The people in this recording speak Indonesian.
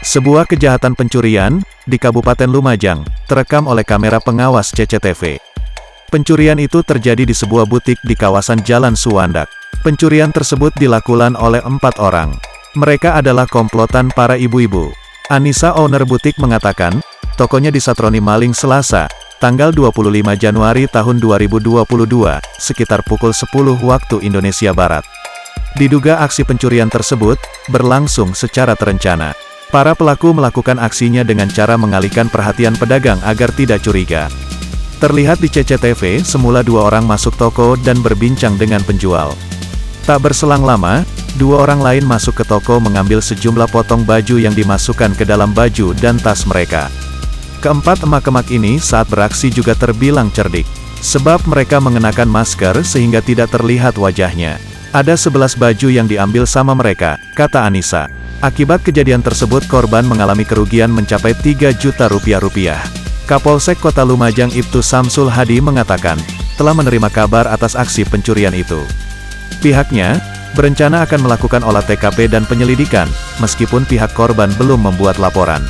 Sebuah kejahatan pencurian di Kabupaten Lumajang terekam oleh kamera pengawas CCTV. Pencurian itu terjadi di sebuah butik di kawasan Jalan Suwandak. Pencurian tersebut dilakukan oleh 4 orang. Mereka adalah komplotan para ibu-ibu. Anissa, owner butik, mengatakan, tokonya disatroni maling Selasa, tanggal 25 Januari tahun 2022, sekitar pukul 10 waktu Indonesia Barat. Diduga aksi pencurian tersebut berlangsung secara terencana. Para pelaku melakukan aksinya dengan cara mengalihkan perhatian pedagang agar tidak curiga. Terlihat di CCTV, semula 2 orang masuk toko dan berbincang dengan penjual. Tak berselang lama, 2 orang lain masuk ke toko mengambil sejumlah potong baju yang dimasukkan ke dalam baju dan tas mereka. Keempat emak-emak ini saat beraksi juga terbilang cerdik, sebab mereka mengenakan masker sehingga tidak terlihat wajahnya. Ada 11 baju yang diambil sama mereka, kata Anissa. Akibat kejadian tersebut korban mengalami kerugian mencapai 3 juta rupiah. Kapolsek Kota Lumajang Ibtu Samsul Hadi mengatakan, telah menerima kabar atas aksi pencurian itu. Pihaknya berencana akan melakukan olah TKP dan penyelidikan, meskipun pihak korban belum membuat laporan.